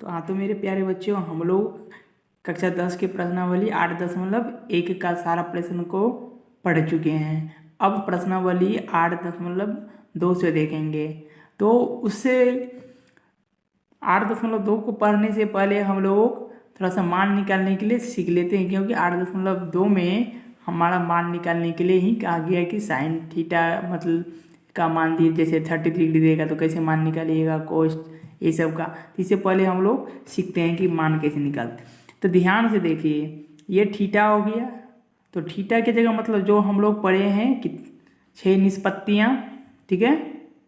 तो हाँ, तो मेरे प्यारे बच्चों, हम लोग कक्षा 10 के प्रश्नावली 8.1 का सारा प्रश्न को पढ़ चुके हैं। अब प्रश्नावली 8.2 से देखेंगे। तो उससे 8.2 को पढ़ने से पहले हम लोग थोड़ा सा मान निकालने के लिए सीख लेते हैं, क्योंकि 8.2 में हमारा मान निकालने के लिए ही कहा गया है कि साइन थीटा मतलब का मान दिए, जैसे 33 डिग्री देगा तो कैसे मान निकालिएगा, कोस ये सब का। इससे पहले हम लोग सीखते हैं कि मान कैसे निकालते। तो ध्यान से देखिए, ये थीटा हो गया, तो थीटा की जगह मतलब जो हम लोग पढ़े हैं कि 6 निष्पत्तियाँ, ठीक है,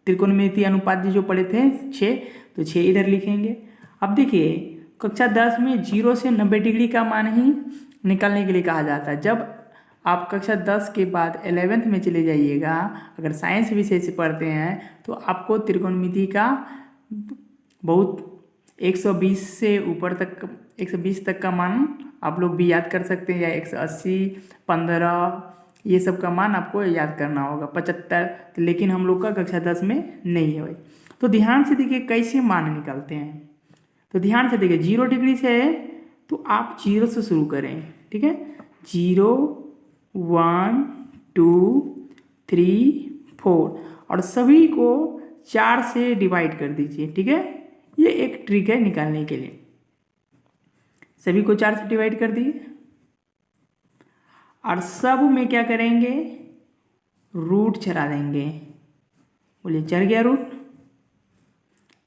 त्रिकोणमितीय अनुपात जो पढ़े थे 6, तो 6 इधर लिखेंगे। अब देखिए, कक्षा 10 में 0 से 90 डिग्री का मान ही निकालने के लिए कहा जाता है। जब आप कक्षा 10 के बाद 11th में चले जाइएगा, अगर साइंस विषय से पढ़ते हैं, तो आपको त्रिकोणमिति का बहुत 120 से ऊपर तक 120 तक का मान आप लोग भी याद कर सकते हैं, या 180, 15 ये सब का मान आपको याद करना होगा, 75, लेकिन हम लोग का कक्षा 10 में नहीं है भाई। तो ध्यान से देखिए कैसे मान निकालते हैं। तो ध्यान से देखिए, 0 डिग्री से है तो आप 0 से शुरू करें, ठीक है, 0, 1, 2, 3, 4 और सभी को 4 से डिवाइड कर दीजिए, ठीक है। ये एक ट्रिक है निकालने के लिए। सभी को 4 से डिवाइड कर दिए और सब में क्या करेंगे, रूट चढ़ा देंगे। बोलिए, चढ़ गया रूट?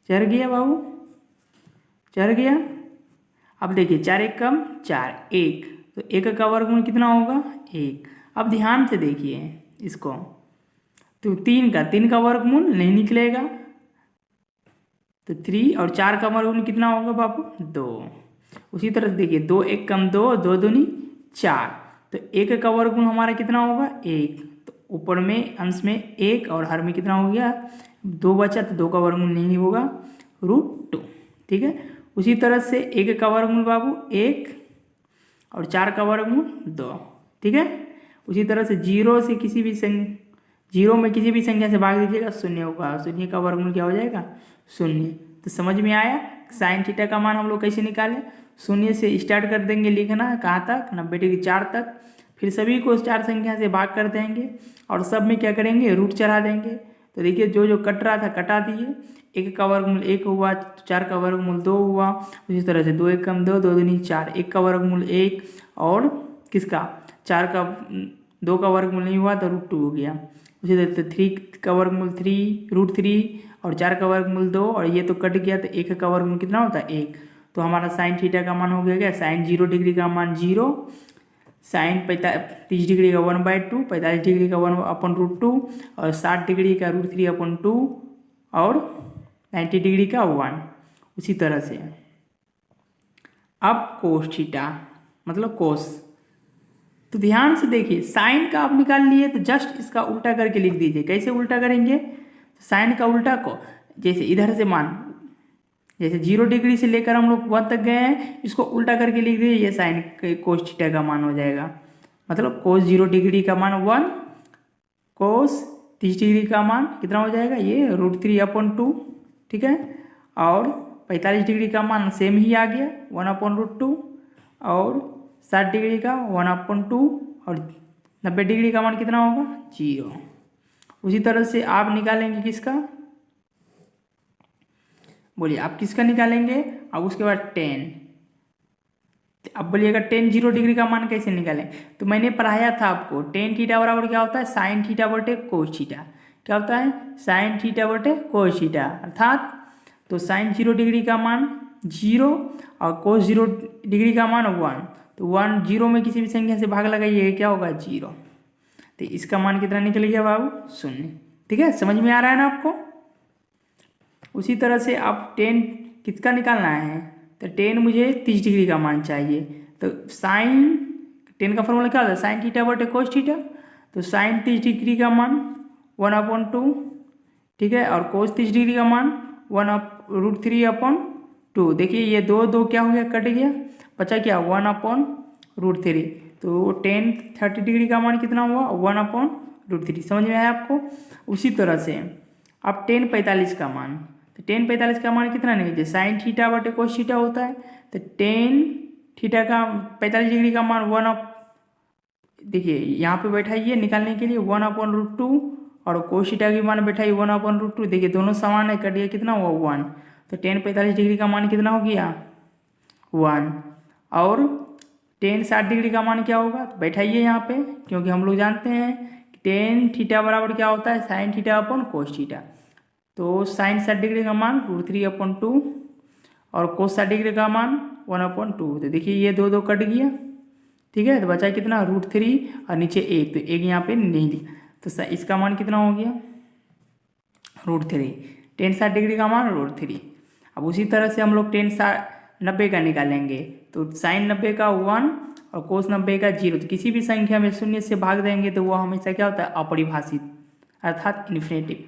चढ़ गया बाबू? चढ़ गया। अब देखिए, 4 एक कम 4, 1, तो 1 का वर्गमूल कितना होगा? 1। अब ध्यान से देखिए इसको, तो 3 का वर्गमूल नहीं निकलेगा, तो 3 और 4 का वर्गमूल कितना होगा बाबू? 2। उसी तरह से देखिए, 2 एक कम 2, 2 दूनी 4, तो 1 का वर्गमूल हमारा कितना होगा? 1। तो ऊपर में अंश में 1 और हर में कितना हो गया? 2 बचा, तो 2 का वर्गमूल नहीं होगा, √2, ठीक है। उसी तरह से 1 का वर्गमूल बाबू 1 और 4 का वर्गमूल 2, ठीक है। उसी तरह से 0 में किसी भी संख्या से भाग दीजिएगा, 0 होगा, 0 का वर्गमूल क्या हो जाएगा? 0। तो समझ में आया साइन थीटा का मान हम लोग कैसे निकालें। 0 से स्टार्ट कर देंगे लिखना, कहाँ तक? 90 डिग्री 4 तक। फिर सभी को 4 संख्या से भाग कर देंगे और सब में क्या करेंगे? रूट चढ़ा देंगे। तो देखिए, जो जो कट रहा था कटा दिए। 1 का वर्गमूल 1 हुआ, 4 का वर्गमूल 2 हुआ। उसी तरह से 2 एक कम 2, 2 दूनी 4, 1 का वर्गमूल 1 और किसका? 2 का वर्गमूल नहीं हुआ तो √2 हो गया। उसी तरह से 3 का वर्गमूल 3, √3 और 4 का वर्गमूल 2, और ये तो कट गया, तो 1 का वर्गमूल कितना होता है? 1। तो हमारा साइन थीटा का मान हो गया साइन 0 डिग्री का मान 0, साइन 30 डिग्री का 1/2, 45 डिग्री का 1/√2 और 60 डिग्री का √3/2 और 90 डिग्री का 1। उसी तरह से अब कोस थीटा मतलब कोस। तो ध्यान से देखिए, साइन का आप निकाल लिए तो जस्ट इसका उल्टा करके लिख दीजिए। कैसे उल्टा करेंगे? साइन का उल्टा को, जैसे इधर से मान, जैसे 0 डिग्री से लेकर हम लोग 1 तक गए हैं, इसको उल्टा करके लिख दीजिए, ये साइन कोस थीटा का मान हो जाएगा। मतलब कोस 0 डिग्री का मान 1, कोस 30 डिग्री का मान कितना हो जाएगा? ये √3/2, ठीक है। और 45 डिग्री का मान सेम ही आ गया 1/√2 और 60 डिग्री का 1/2 और 90 डिग्री का मान कितना होगा? 0। उसी तरह से आप निकालेंगे किसका? बोलिए, आप किसका निकालेंगे? अब उसके बाद 10। अब बोलिएगा 10 0 डिग्री का मान कैसे निकालें? तो मैंने पढ़ाया था आपको, tan थीटा बराबर क्या होता है? साइन थीटा बटे कोस थीटा। क्या होता है? साइन थीटा बटे कोस थीटा। अर्थात तो साइन 0 डिग्री का मान 0 और कोस 0 डिग्री का मान 1। तो 1 0 में किसी भी संख्या से भाग लगाइए, क्या होगा? 0। तो इसका मान कितना निकल गया बाबू? 0। ठीक है, समझ में आ रहा है ना आपको? उसी तरह से आप 10 किसका निकालना है? तो 10 मुझे 30 डिग्री का मान चाहिए। तो साइन 10 का फॉर्मूला क्या होता है? साइन थीटा बटे कोस थीटा। तो साइन 30 डिग्री का मान 1/2, ठीक है, और कोस 30 डिग्री का मान 1√3/2। देखिए, ये 2 क्या हो गया? कट गया, बचा क्या? 1/√3। तो 10 30 डिग्री का मान कितना हुआ? 1/√3। समझ में आया आपको? उसी तरह से अब 10 45 का मान, तो टेन 45 का मान कितना निकल जाए, साइन थीटा बटे कोस थीटा होता है। तो टेन थीटा का 45 डिग्री का मान 1 देखिए यहाँ पे बैठाइए निकालने के लिए 1/√2 और कोस थीटा की मान बैठाइए 1/√2। देखिए दोनों समान है, कट गया कितना हुआ 1। तो टेन 45 डिग्री का मान कितना हो गया 1। और टेन 60 डिग्री का मान क्या होगा, तो बैठाइए यहाँ पे, क्योंकि हम लोग जानते हैं कि टेन थीटा बराबर क्या होता है, साइन थीटा अपन कोस थीटा। तो साइन 60 डिग्री का मान √3/2 और कोस 60 डिग्री का मान 1/2। तो देखिए ये दो कट गया, ठीक है। तो बचा कितना √3 और नीचे एक, तो एक यहाँ पे नहीं लिखा, तो इसका मान कितना हो गया √3। टेन 60 डिग्री का मान √3। अब उसी तरह से हम लोग टेन 90 का निकालेंगे। तो साइन 90 का 1 और कोस 90 का 0। तो किसी भी संख्या में शून्य से भाग देंगे तो वो हमेशा क्या होता है, अपरिभाषित, अर्थात इन्फिनेटिव,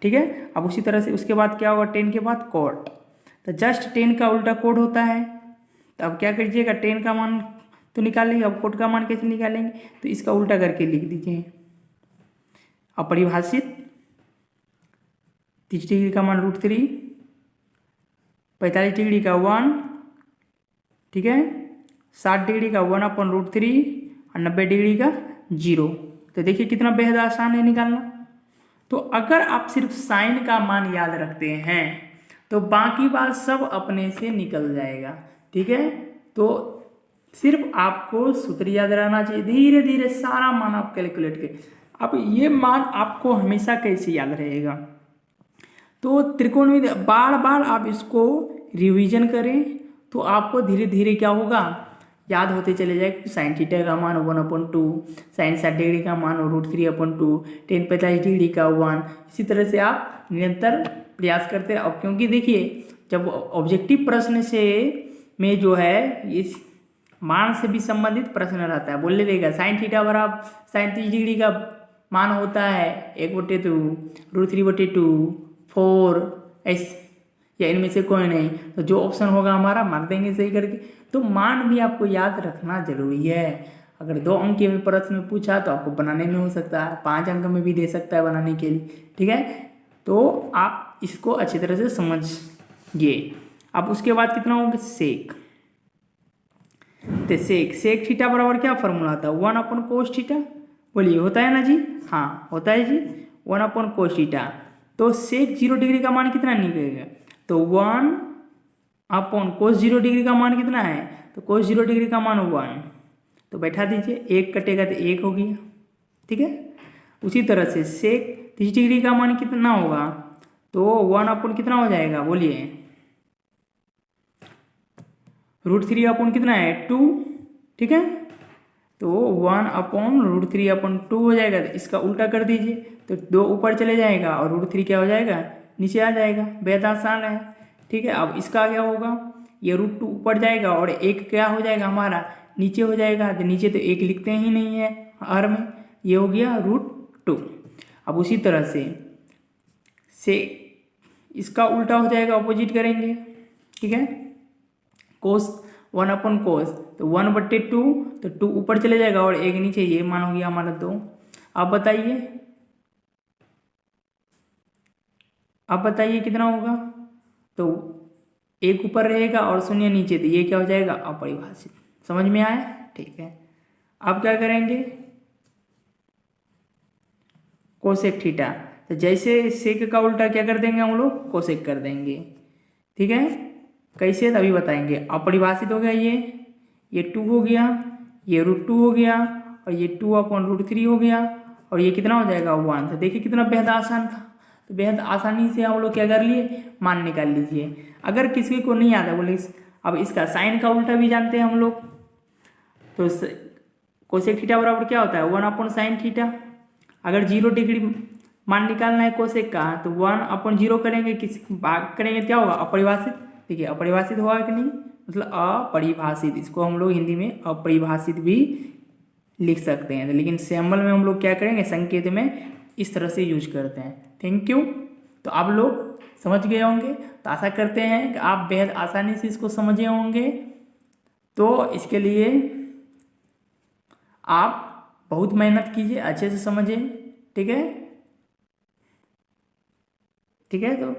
ठीक है। अब उसी तरह से उसके बाद क्या होगा, टेन के बाद कोट। तो जस्ट टेन का उल्टा कोड होता है। तो अब क्या करिएगा, टेन का मान तो निकाल लेंगे, अब कोट का मान कैसे निकालेंगे, तो इसका उल्टा करके लिख दीजिए, अपरिभाषित 30 डिग्री का मान √3, 45 डिग्री का 1, ठीक है, 60 डिग्री का 1/√3 और 90 डिग्री का 0। तो देखिए कितना बेहद आसान है निकालना। तो अगर आप सिर्फ साइन का मान याद रखते हैं तो बाकी बात सब अपने से निकल जाएगा, ठीक है। तो सिर्फ आपको सूत्र याद रहना चाहिए, धीरे धीरे सारा मान आप कैलकुलेट करें। अब ये मान आपको हमेशा कैसे याद रहेगा, तो त्रिकोणमिति बार बार आप इसको रिवीजन करें तो आपको धीरे धीरे क्या होगा, याद होते चले जाएगा। साइन थीटा का मान 1/2, साइन 60 डिग्री का मान √3/2, टेन 45 डिग्री का 1। इसी तरह से आप निरंतर प्रयास करते रहे। अब क्योंकि देखिए जब ऑब्जेक्टिव प्रश्न से में जो है इस मान से भी संबंधित प्रश्न रहता है, बोलने देगा साइन थीटा बराबर साइन 30 डिग्री का मान होता है 1/2, √3/2, 4 ऐसे, या इनमें से कोई नहीं, तो जो ऑप्शन होगा हमारा मार देंगे सही करके। तो मान भी आपको याद रखना जरूरी है। अगर 2 अंक के प्रश्न में पूछा तो आपको बनाने में हो सकता है, 5 अंक में भी दे सकता है बनाने के लिए, ठीक है। तो आप इसको अच्छी तरह से समझिए। अब उसके बाद कितना होगा, सेक। तो सेक थीटा बराबर क्या फॉर्मूला आता है, 1/cos थीटा। बोलिए होता है ना जी, हाँ होता है जी, 1/cos थीटा। तो सेक 0 डिग्री का मान कितना निकलेगा, तो 1/cos 0 डिग्री का मान कितना है, तो cos 0 डिग्री का मान 1। तो बैठा दीजिए, एक कटेगा तो एक हो गया, ठीक है। उसी तरह से सेक 30 डिग्री का मान कितना होगा, तो 1/ कितना हो जाएगा, बोलिए √3/ कितना है 2, ठीक है। तो 1/√3/2 हो जाएगा। तो इसका उल्टा कर दीजिए, तो 2 ऊपर चले जाएगा और √3 क्या हो जाएगा, नीचे आ जाएगा। बेहद आसान है, ठीक है। अब इसका क्या होगा, ये √2 ऊपर जाएगा और एक क्या हो जाएगा हमारा नीचे हो जाएगा। तो नीचे तो एक लिखते ही नहीं है हर में, ये हो गया √2। अब उसी तरह से इसका उल्टा हो जाएगा, अपोजिट करेंगे, ठीक है। कोस 1/cos, तो 1/2, तो 2 ऊपर चले जाएगा और एक नीचे, ये मान हो गया हमारा 2। अब बताइए कितना होगा, तो एक ऊपर रहेगा और 0 नीचे, तो ये क्या हो जाएगा, अपरिभाषित। समझ में आया, ठीक है। अब क्या करेंगे, कोसेक थीटा। तो जैसे सेक का उल्टा क्या कर देंगे हम लोग, कोसेक कर देंगे, ठीक है। कैसे अभी बताएंगे। अपरिभाषित हो गया ये 2 हो गया, ये √2 हो गया और ये 2/√3 हो गया और ये कितना हो जाएगा 1। तो देखिए कितना बेहद आसान था। तो बेहद आसानी से हम लोग क्या कर लिए, मान निकाल लीजिए। अगर किसी को नहीं आता बोले, अब इसका साइन का उल्टा भी जानते हैं हम लोग। तो कोसेक थीटा बराबर क्या होता है, 1/sin थीटा। अगर 0 डिग्री मान निकालना है कोसेक का, तो 1/0 करेंगे, किस भाग करेंगे, क्या होगा, अपरिभाषित। देखिए अपरिभाषित हुआ कि नहीं, मतलब अपरिभाषित, इसको हम लोग हिंदी में अपरिभाषित भी लिख सकते हैं। लेकिन सिंबल में हम लोग क्या करेंगे, संकेत में इस तरह से यूज करते हैं। Thank you. तो आप लोग समझ गए होंगे, तो आशा करते हैं कि आप बेहद आसानी से इसको समझे होंगे। तो इसके लिए आप बहुत मेहनत कीजिए, अच्छे से समझें, ठीक है, ठीक है। तो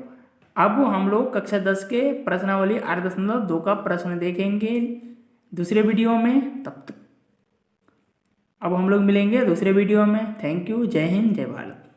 अब हम लोग कक्षा 10 के प्रश्नावली 8.2 का प्रश्न देखेंगे दूसरे वीडियो में। तब तक अब हम लोग मिलेंगे दूसरे वीडियो में। Thank you. जय हिंद, जय भारत।